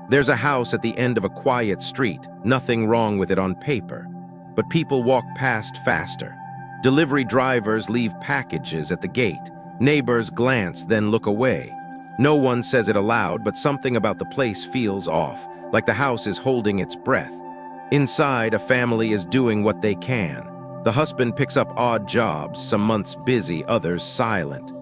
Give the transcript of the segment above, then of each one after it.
There's a house at the end of a quiet street, nothing wrong with it on paper. But people walk past faster. Delivery drivers leave packages at the gate. Neighbors glance, then look away. No one says it aloud, but something about the place feels off, like the house is holding its breath. Inside, a family is doing what they can. The husband picks up odd jobs, some months busy, others silent.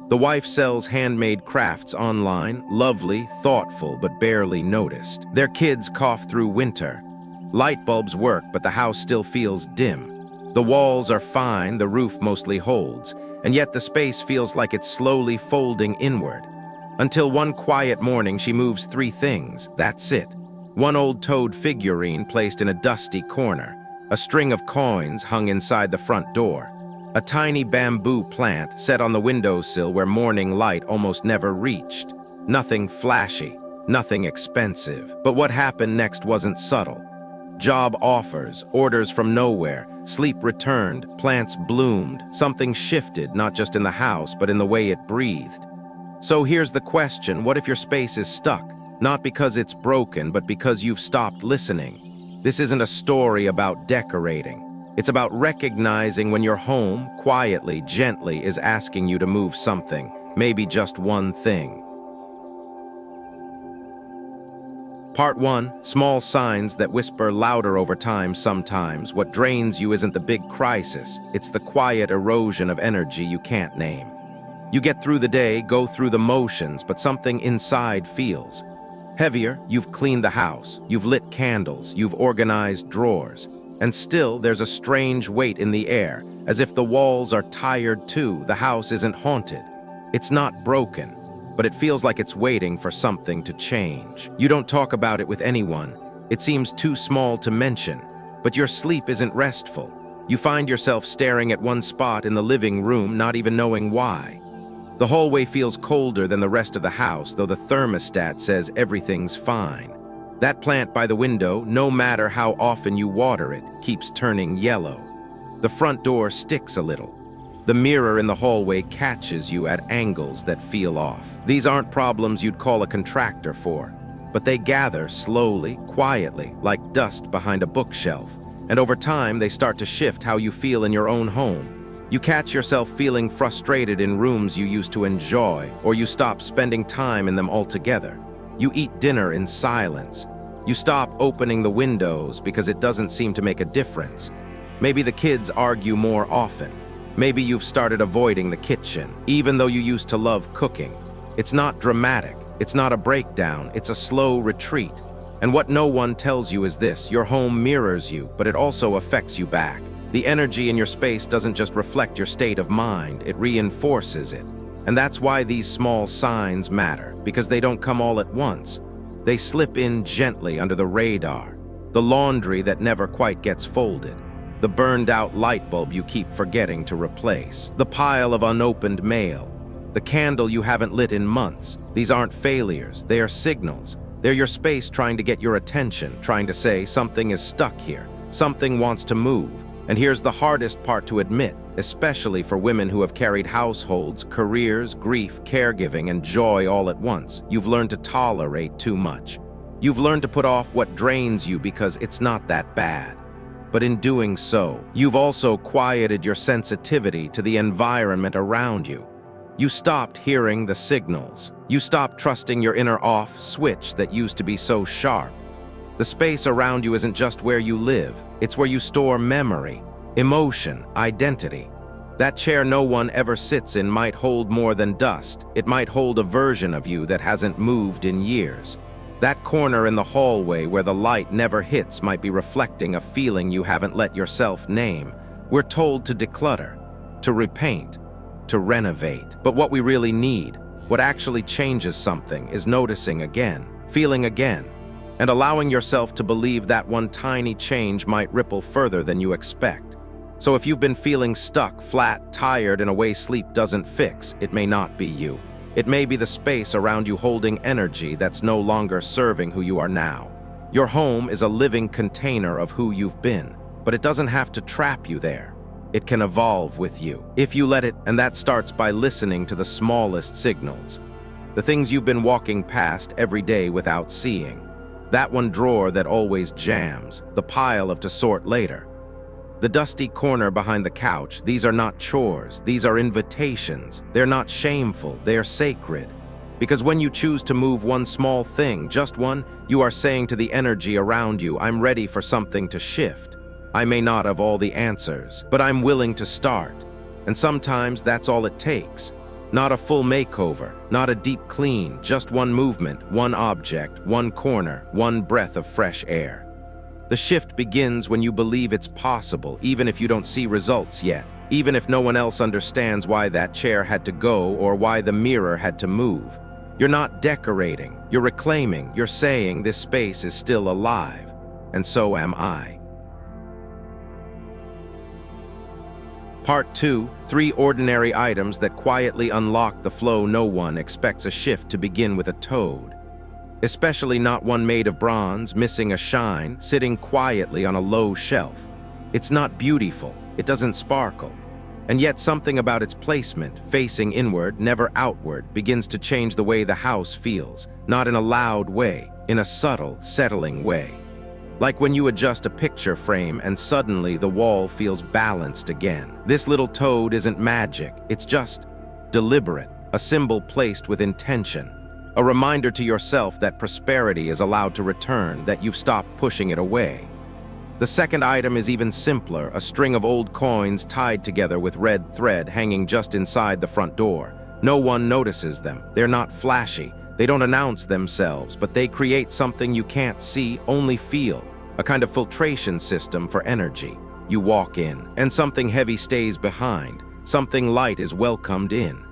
The wife sells handmade crafts online, lovely, thoughtful, but barely noticed. Their kids cough through winter. Light bulbs work, but the house still feels dim. The walls are fine, the roof mostly holds, and yet the space feels like it's slowly folding inward. Until one quiet morning, she moves 3 things, that's it. One old toad figurine placed in a dusty corner, a string of coins hung inside the front door, a tiny bamboo plant set on the windowsill where morning light almost never reached. Nothing flashy, nothing expensive. But what happened next wasn't subtle. Job offers, orders from nowhere, sleep returned, plants bloomed, something shifted, not just in the house, but in the way it breathed. So here's the question, what if your space is stuck? Not because it's broken, but because you've stopped listening. This isn't a story about decorating. It's about recognizing when your home, quietly, gently, is asking you to move something, maybe just one thing. Part 1, small signs that whisper louder over time sometimes. What drains you isn't the big crisis, it's the quiet erosion of energy you can't name. You get through the day, go through the motions, but something inside feels heavier. You've cleaned the house, you've lit candles, you've organized drawers, and still there's a strange weight in the air, as if the walls are tired too. The house isn't haunted. It's not broken, but it feels like it's waiting for something to change. You don't talk about it with anyone. It seems too small to mention, but your sleep isn't restful. You find yourself staring at one spot in the living room, not even knowing why. The hallway feels colder than the rest of the house, though the thermostat says everything's fine. That plant by the window, no matter how often you water it, keeps turning yellow. The front door sticks a little. The mirror in the hallway catches you at angles that feel off. These aren't problems you'd call a contractor for, but they gather slowly, quietly, like dust behind a bookshelf. And over time, they start to shift how you feel in your own home. You catch yourself feeling frustrated in rooms you used to enjoy, or you stop spending time in them altogether. You eat dinner in silence. You stop opening the windows because it doesn't seem to make a difference. Maybe the kids argue more often. Maybe you've started avoiding the kitchen, even though you used to love cooking. It's not dramatic. It's not a breakdown. It's a slow retreat. And what no one tells you is this: your home mirrors you, but it also affects you back. The energy in your space doesn't just reflect your state of mind, it reinforces it. And that's why these small signs matter, because they don't come all at once. They slip in gently under the radar. The laundry that never quite gets folded. The burned-out light bulb you keep forgetting to replace. The pile of unopened mail. The candle you haven't lit in months. These aren't failures, they are signals. They're your space trying to get your attention, trying to say something is stuck here, something wants to move. And here's the hardest part to admit, especially for women who have carried households, careers, grief, caregiving, and joy all at once. You've learned to tolerate too much. You've learned to put off what drains you because it's not that bad. But in doing so, you've also quieted your sensitivity to the environment around you. You stopped hearing the signals. You stopped trusting your inner off switch that used to be so sharp. The space around you isn't just where you live, it's where you store memory, emotion, identity. That chair no one ever sits in might hold more than dust. It might hold a version of you that hasn't moved in years. That corner in the hallway where the light never hits might be reflecting a feeling you haven't let yourself name. We're told to declutter, to repaint, to renovate. But what we really need, what actually changes something, is noticing again, feeling again, and allowing yourself to believe that one tiny change might ripple further than you expect. So if you've been feeling stuck, flat, tired in a way sleep doesn't fix, it may not be you. It may be the space around you holding energy that's no longer serving who you are now. Your home is a living container of who you've been, but it doesn't have to trap you there. It can evolve with you, if you let it, and that starts by listening to the smallest signals. The things you've been walking past every day without seeing. That one drawer that always jams, the pile of to sort later. The dusty corner behind the couch, these are not chores, these are invitations. They're not shameful, they are sacred. Because when you choose to move one small thing, just one, you are saying to the energy around you, I'm ready for something to shift. I may not have all the answers, but I'm willing to start. And sometimes that's all it takes. Not a full makeover, not a deep clean, just one movement, one object, one corner, one breath of fresh air. The shift begins when you believe it's possible, even if you don't see results yet, even if no one else understands why that chair had to go or why the mirror had to move. You're not decorating, you're reclaiming, you're saying this space is still alive, and so am I. Part 2, 3 ordinary items that quietly unlock the flow. No one expects a shift to begin with a toad. Especially not one made of bronze, missing a shine, sitting quietly on a low shelf. It's not beautiful, it doesn't sparkle. And yet something about its placement, facing inward, never outward, begins to change the way the house feels, not in a loud way, in a subtle, settling way. Like when you adjust a picture frame and suddenly the wall feels balanced again. This little toad isn't magic, it's just deliberate, a symbol placed with intention. A reminder to yourself that prosperity is allowed to return, that you've stopped pushing it away. The second item is even simpler, a string of old coins tied together with red thread hanging just inside the front door. No one notices them, they're not flashy, they don't announce themselves, but they create something you can't see, only feel. A kind of filtration system for energy. You walk in, and something heavy stays behind, something light is welcomed in.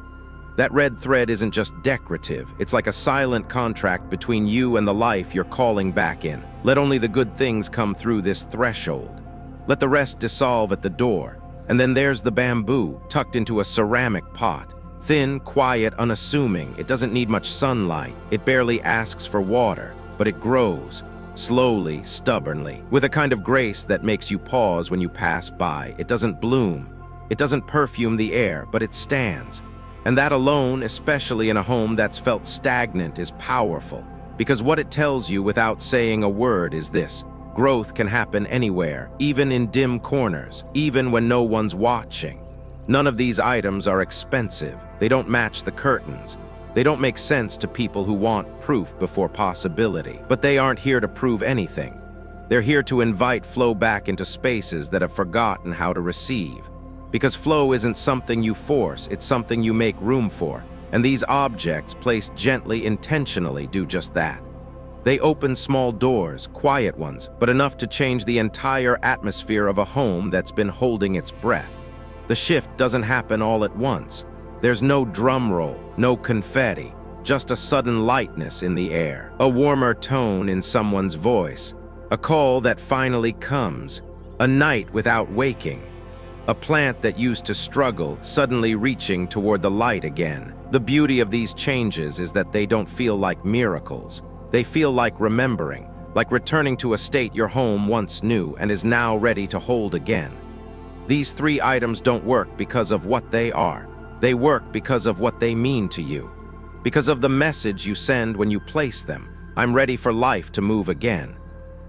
That red thread isn't just decorative, it's like a silent contract between you and the life you're calling back in. Let only the good things come through this threshold. Let the rest dissolve at the door. And then there's the bamboo, tucked into a ceramic pot. Thin, quiet, unassuming, it doesn't need much sunlight, it barely asks for water, but it grows, slowly, stubbornly, with a kind of grace that makes you pause when you pass by. It doesn't bloom, it doesn't perfume the air, but it stands. And that alone, especially in a home that's felt stagnant, is powerful, because what it tells you without saying a word is this: growth can happen anywhere, even in dim corners, even when no one's watching. None of these items are expensive, they don't match the curtains, they don't make sense to people who want proof before possibility, but they aren't here to prove anything. They're here to invite flow back into spaces that have forgotten how to receive. Because flow isn't something you force, it's something you make room for. And these objects, placed gently, intentionally, do just that. They open small doors, quiet ones, but enough to change the entire atmosphere of a home that's been holding its breath. The shift doesn't happen all at once. There's no drum roll, no confetti, just a sudden lightness in the air, a warmer tone in someone's voice, a call that finally comes, a night without waking. A plant that used to struggle, suddenly reaching toward the light again. The beauty of these changes is that they don't feel like miracles. They feel like remembering, like returning to a state your home once knew and is now ready to hold again. These 3 items don't work because of what they are. They work because of what they mean to you. Because of the message you send when you place them. I'm ready for life to move again.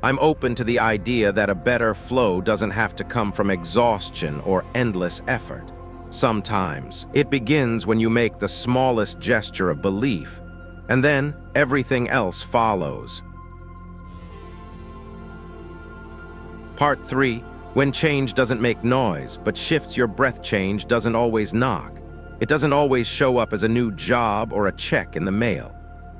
I'm open to the idea that a better flow doesn't have to come from exhaustion or endless effort. Sometimes it begins when you make the smallest gesture of belief, and then everything else follows. Part 3, when change doesn't make noise, but shifts your breath. Change doesn't always knock. It doesn't always show up as a new job or a check in the mail.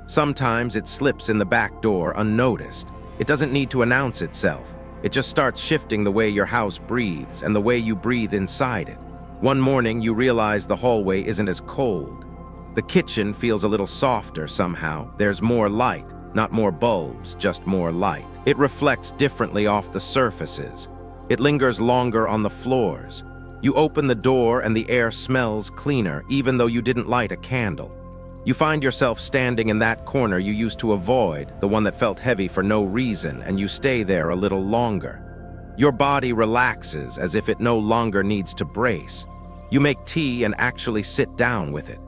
Sometimes it slips in the back door unnoticed. It doesn't need to announce itself. It just starts shifting the way your house breathes and the way you breathe inside it. One morning, you realize the hallway isn't as cold. The kitchen feels a little softer somehow. There's more light, not more bulbs, just more light. It reflects differently off the surfaces. It lingers longer on the floors. You open the door and the air smells cleaner, even though you didn't light a candle. You find yourself standing in that corner you used to avoid, the one that felt heavy for no reason, and you stay there a little longer. Your body relaxes as if it no longer needs to brace. You make tea and actually sit down with it.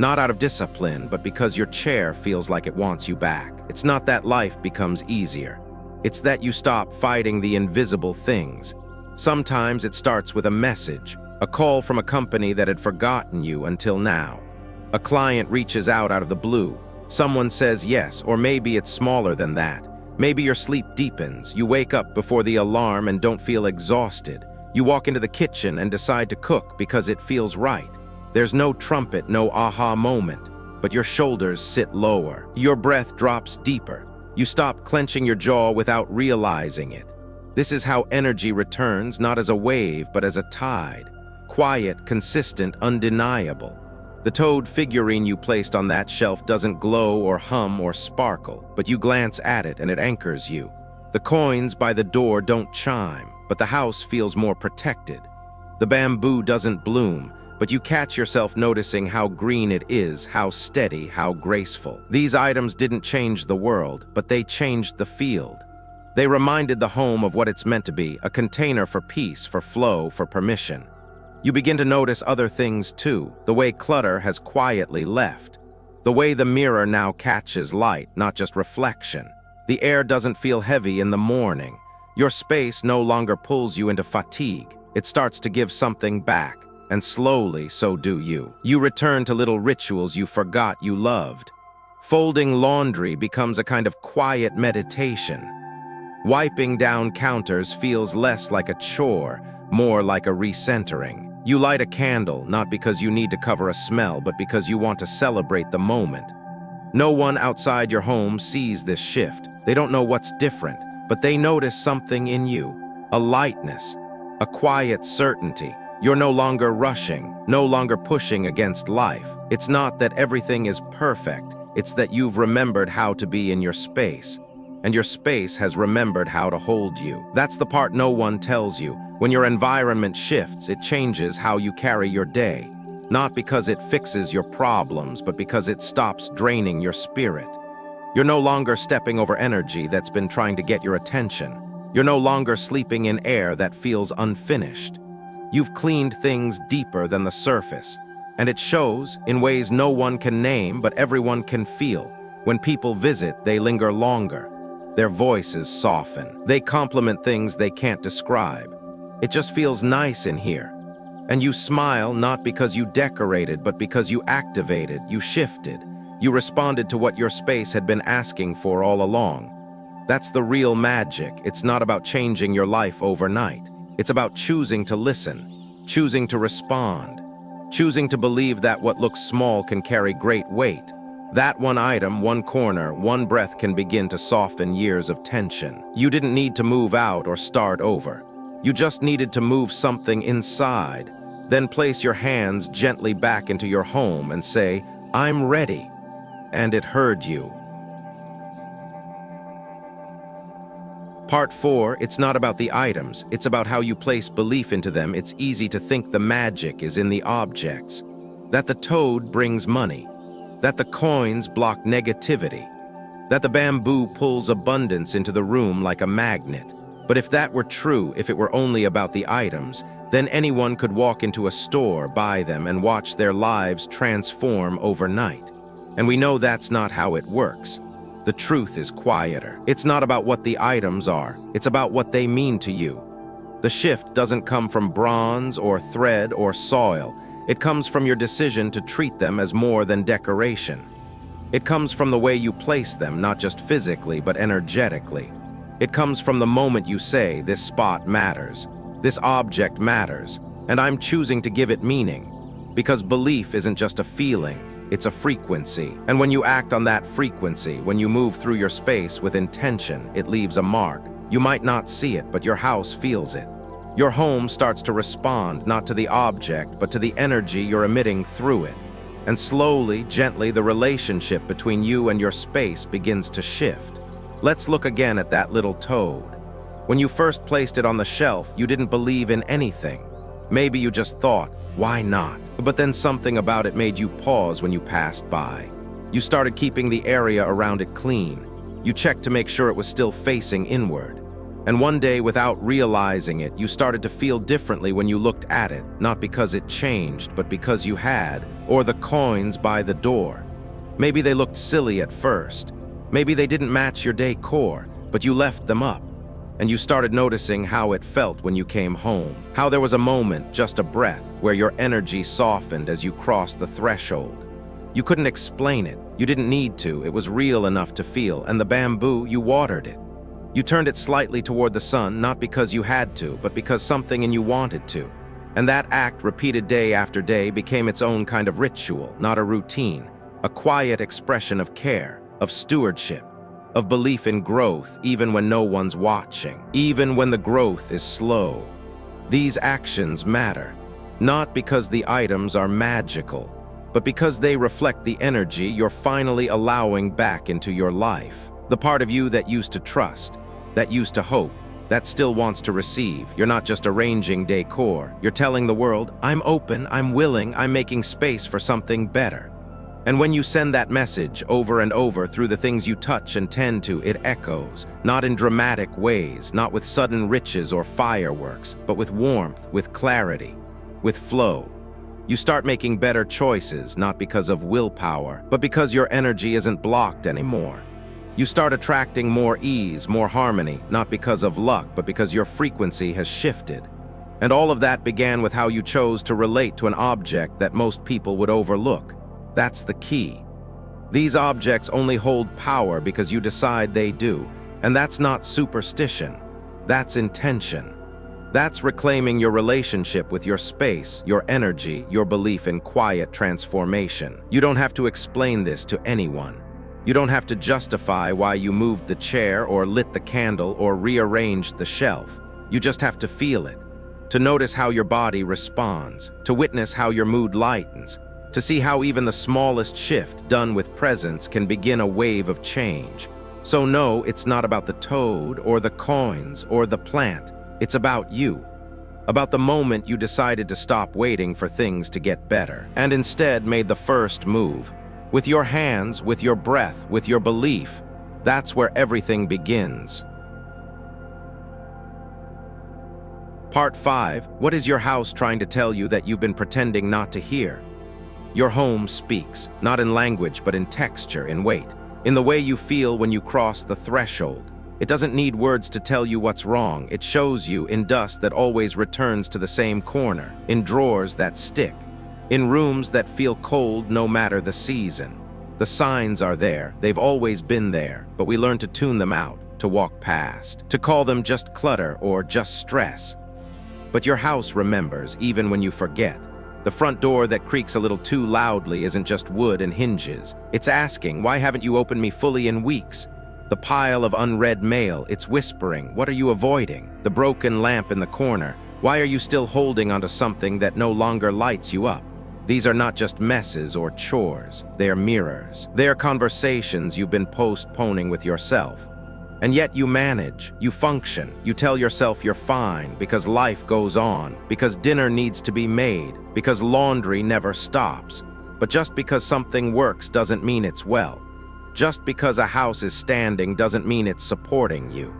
Not out of discipline, but because your chair feels like it wants you back. It's not that life becomes easier. It's that you stop fighting the invisible things. Sometimes it starts with a message, a call from a company that had forgotten you until now. A client reaches out of the blue. Someone says yes, or maybe it's smaller than that. Maybe your sleep deepens. You wake up before the alarm and don't feel exhausted. You walk into the kitchen and decide to cook because it feels right. There's no trumpet, no aha moment, but your shoulders sit lower. Your breath drops deeper. You stop clenching your jaw without realizing it. This is how energy returns, not as a wave, but as a tide. Quiet, consistent, undeniable. The toad figurine you placed on that shelf doesn't glow or hum or sparkle, but you glance at it and it anchors you. The coins by the door don't chime, but the house feels more protected. The bamboo doesn't bloom, but you catch yourself noticing how green it is, how steady, how graceful. These items didn't change the world, but they changed the field. They reminded the home of what it's meant to be, a container for peace, for flow, for permission. You begin to notice other things too, the way clutter has quietly left. The way the mirror now catches light, not just reflection. The air doesn't feel heavy in the morning. Your space no longer pulls you into fatigue. It starts to give something back, and slowly so do you. You return to little rituals you forgot you loved. Folding laundry becomes a kind of quiet meditation. Wiping down counters feels less like a chore, more like a recentering. You light a candle, not because you need to cover a smell, but because you want to celebrate the moment. No one outside your home sees this shift. They don't know what's different, but they notice something in you. A lightness, a quiet certainty. You're no longer rushing, no longer pushing against life. It's not that everything is perfect. It's that you've remembered how to be in your space, and your space has remembered how to hold you. That's the part no one tells you. When your environment shifts, it changes how you carry your day. Not because it fixes your problems, but because it stops draining your spirit. You're no longer stepping over energy that's been trying to get your attention. You're no longer sleeping in air that feels unfinished. You've cleaned things deeper than the surface, and it shows in ways no one can name, but everyone can feel. When people visit, they linger longer. Their voices soften. They compliment things they can't describe. It just feels nice in here. And you smile not because you decorated, but because you activated, you shifted. You responded to what your space had been asking for all along. That's the real magic. It's not about changing your life overnight. It's about choosing to listen, choosing to respond, choosing to believe that what looks small can carry great weight. That one item, one corner, one breath can begin to soften years of tension. You didn't need to move out or start over. You just needed to move something inside. Then place your hands gently back into your home and say, "I'm ready." And it heard you. Part 4, it's not about the items, it's about how you place belief into them. It's easy to think the magic is in the objects, that the toad brings money, that the coins block negativity, that the bamboo pulls abundance into the room like a magnet. But if that were true, if it were only about the items, then anyone could walk into a store, buy them, and watch their lives transform overnight. And we know that's not how it works. The truth is quieter. It's not about what the items are, it's about what they mean to you. The shift doesn't come from bronze or thread or soil. It comes from your decision to treat them as more than decoration. It comes from the way you place them, not just physically, but energetically. It comes from the moment you say, "This spot matters, this object matters, and I'm choosing to give it meaning." Because belief isn't just a feeling, it's a frequency. And when you act on that frequency, when you move through your space with intention, it leaves a mark. You might not see it, but your house feels it. Your home starts to respond, not to the object, but to the energy you're emitting through it. And slowly, gently, the relationship between you and your space begins to shift. Let's look again at that little toad. When you first placed it on the shelf, you didn't believe in anything. Maybe you just thought, why not? But then something about it made you pause when you passed by. You started keeping the area around it clean. You checked to make sure it was still facing inward. And one day, without realizing it, you started to feel differently when you looked at it, not because it changed, but because you had, or the coins by the door. Maybe they looked silly at first. Maybe they didn't match your decor, but you left them up. And you started noticing how it felt when you came home. How there was a moment, just a breath, where your energy softened as you crossed the threshold. You couldn't explain it. You didn't need to. It was real enough to feel. And the bamboo, you watered it. You turned it slightly toward the sun, not because you had to, but because something in you wanted to. And that act, repeated day after day, became its own kind of ritual, not a routine. A quiet expression of care, of stewardship, of belief in growth, even when no one's watching, even when the growth is slow. These actions matter, not because the items are magical, but because they reflect the energy you're finally allowing back into your life. The part of you that used to trust, that used to hope, that still wants to receive. You're not just arranging decor. You're telling the world, I'm open, I'm willing, I'm making space for something better. And when you send that message over and over through the things you touch and tend to, it echoes, not in dramatic ways, not with sudden riches or fireworks, but with warmth, with clarity, with flow. You start making better choices, not because of willpower, but because your energy isn't blocked anymore. You start attracting more ease, more harmony, not because of luck, but because your frequency has shifted. And all of that began with how you chose to relate to an object that most people would overlook. That's the key. These objects only hold power because you decide they do, and that's not superstition. That's intention. That's reclaiming your relationship with your space, your energy, your belief in quiet transformation. You don't have to explain this to anyone. You don't have to justify why you moved the chair or lit the candle or rearranged the shelf. You just have to feel it, to notice how your body responds, to witness how your mood lightens, to see how even the smallest shift done with presence can begin a wave of change. So no, it's not about the toad or the coins or the plant. It's about you. About the moment you decided to stop waiting for things to get better and instead made the first move. With your hands, with your breath, with your belief. That's where everything begins. Part 5. What is your house trying to tell you that you've been pretending not to hear? Your home speaks, not in language, but in texture, in weight, in the way you feel when you cross the threshold. It doesn't need words to tell you what's wrong. It shows you in dust that always returns to the same corner, in drawers that stick, in rooms that feel cold no matter the season. The signs are there. They've always been there, but we learn to tune them out, to walk past, to call them just clutter or just stress. But your house remembers, even when you forget. The front door that creaks a little too loudly isn't just wood and hinges. It's asking, why haven't you opened me fully in weeks? The pile of unread mail, it's whispering, what are you avoiding? The broken lamp in the corner, why are you still holding onto something that no longer lights you up? These are not just messes or chores, they are mirrors. They are conversations you've been postponing with yourself. And yet you manage, you function, you tell yourself you're fine because life goes on, because dinner needs to be made, because laundry never stops. But just because something works doesn't mean it's well. Just because a house is standing doesn't mean it's supporting you.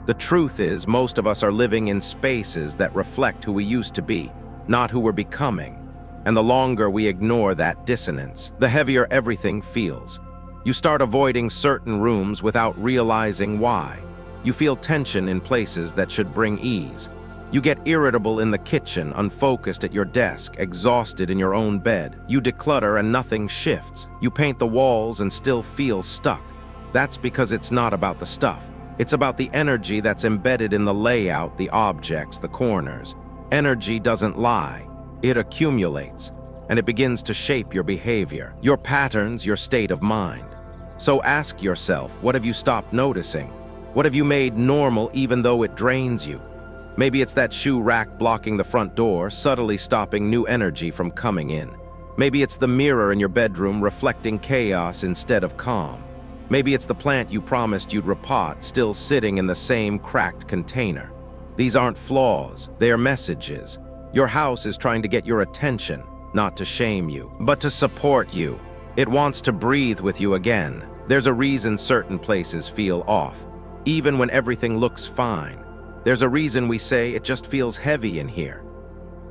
The truth is, most of us are living in spaces that reflect who we used to be, not who we're becoming. And the longer we ignore that dissonance, the heavier everything feels. You start avoiding certain rooms without realizing why. You feel tension in places that should bring ease. You get irritable in the kitchen, unfocused at your desk, exhausted in your own bed. You declutter and nothing shifts. You paint the walls and still feel stuck. That's because it's not about the stuff. It's about the energy that's embedded in the layout, the objects, the corners. Energy doesn't lie. It accumulates, and it begins to shape your behavior, your patterns, your state of mind. So ask yourself, what have you stopped noticing? What have you made normal even though it drains you? Maybe it's that shoe rack blocking the front door, subtly stopping new energy from coming in. Maybe it's the mirror in your bedroom reflecting chaos instead of calm. Maybe it's the plant you promised you'd repot, still sitting in the same cracked container. These aren't flaws, they are messages. Your house is trying to get your attention, not to shame you, but to support you. It wants to breathe with you again. There's a reason certain places feel off, even when everything looks fine. There's a reason we say it just feels heavy in here.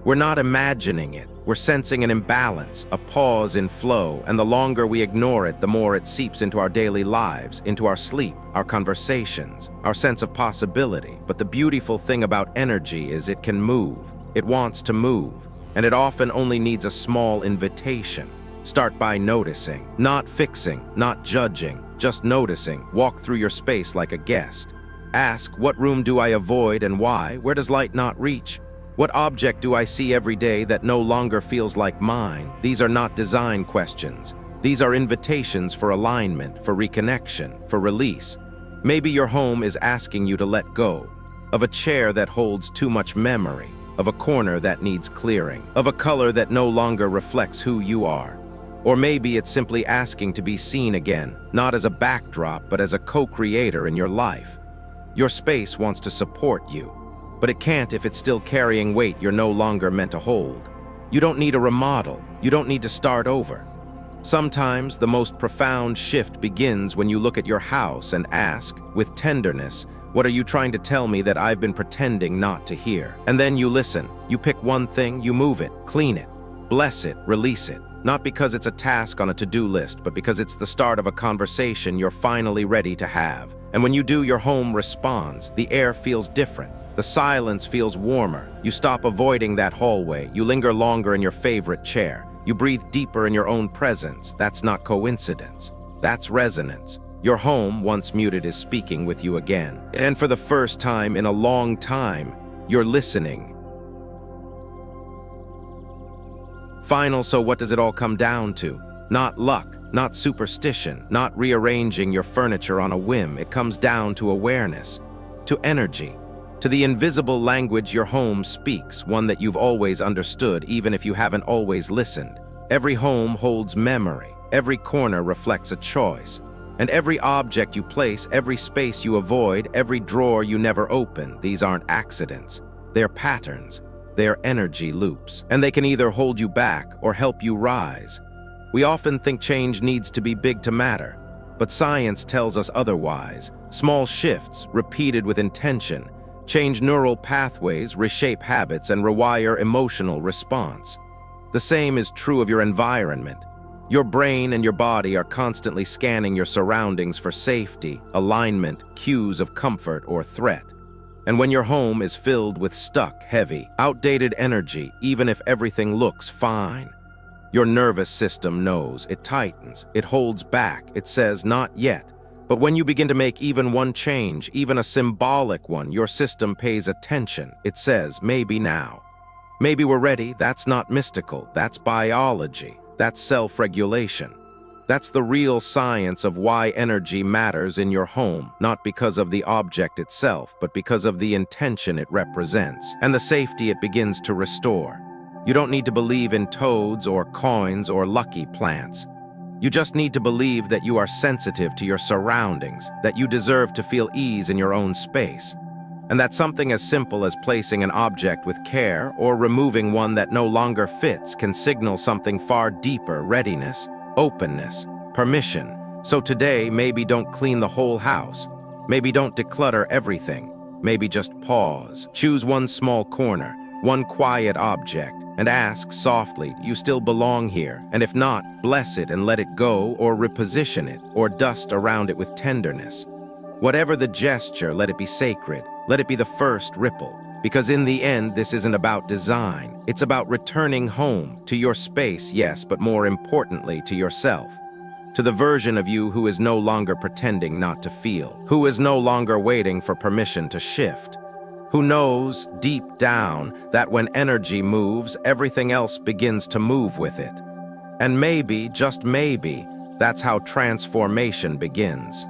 We're not imagining it. We're sensing an imbalance, a pause in flow, and the longer we ignore it, the more it seeps into our daily lives, into our sleep, our conversations, our sense of possibility. But the beautiful thing about energy is it can move. It wants to move, and it often only needs a small invitation. Start by noticing, not fixing, not judging, just noticing. Walk through your space like a guest. Ask, what room do I avoid and why? Where does light not reach? What object do I see every day that no longer feels like mine? These are not design questions. These are invitations for alignment, for reconnection, for release. Maybe your home is asking you to let go of a chair that holds too much memory, of a corner that needs clearing, of a color that no longer reflects who you are. Or maybe it's simply asking to be seen again, not as a backdrop, but as a co-creator in your life. Your space wants to support you, but it can't if it's still carrying weight you're no longer meant to hold. You don't need a remodel. You don't need to start over. Sometimes the most profound shift begins when you look at your house and ask, with tenderness, what are you trying to tell me that I've been pretending not to hear? And then you listen. You pick one thing, you move it, clean it, bless it, release it. Not because it's a task on a to-do list, but because it's the start of a conversation you're finally ready to have. And when you do, your home responds. The air feels different. The silence feels warmer. You stop avoiding that hallway. You linger longer in your favorite chair. You breathe deeper in your own presence. That's not coincidence. That's resonance. Your home, once muted, is speaking with you again. And for the first time in a long time, you're listening. So what does it all come down to? Not luck, not superstition, not rearranging your furniture on a whim. It comes down to awareness, to energy, to the invisible language your home speaks, one that you've always understood, even if you haven't always listened. Every home holds memory. Every corner reflects a choice. And every object you place, every space you avoid, every drawer you never open, these aren't accidents. They're patterns. They're energy loops. And they can either hold you back or help you rise. We often think change needs to be big to matter, but science tells us otherwise. Small shifts, repeated with intention, change neural pathways, reshape habits, and rewire emotional response. The same is true of your environment. Your brain and your body are constantly scanning your surroundings for safety, alignment, cues of comfort or threat. And when your home is filled with stuck, heavy, outdated energy, even if everything looks fine, your nervous system knows. It tightens, it holds back, it says not yet. But when you begin to make even one change, even a symbolic one, your system pays attention. It says, maybe now. Maybe we're ready. That's not mystical. That's biology. That's self-regulation. That's the real science of why energy matters in your home, not because of the object itself, but because of the intention it represents, and the safety it begins to restore. You don't need to believe in toads or coins or lucky plants. You just need to believe that you are sensitive to your surroundings, that you deserve to feel ease in your own space, and that something as simple as placing an object with care or removing one that no longer fits can signal something far deeper: readiness, openness, permission. So today, maybe don't clean the whole house. Maybe don't declutter everything. Maybe just pause. Choose one small corner, one quiet object, and ask softly, do you still belong here? And if not, bless it and let it go, or reposition it, or dust around it with tenderness. Whatever the gesture, let it be sacred. Let it be the first ripple. Because in the end, this isn't about design. It's about returning home, to your space, yes, but more importantly, to yourself. To the version of you who is no longer pretending not to feel, who is no longer waiting for permission to shift, who knows deep down that when energy moves, everything else begins to move with it. And maybe, just maybe, that's how transformation begins.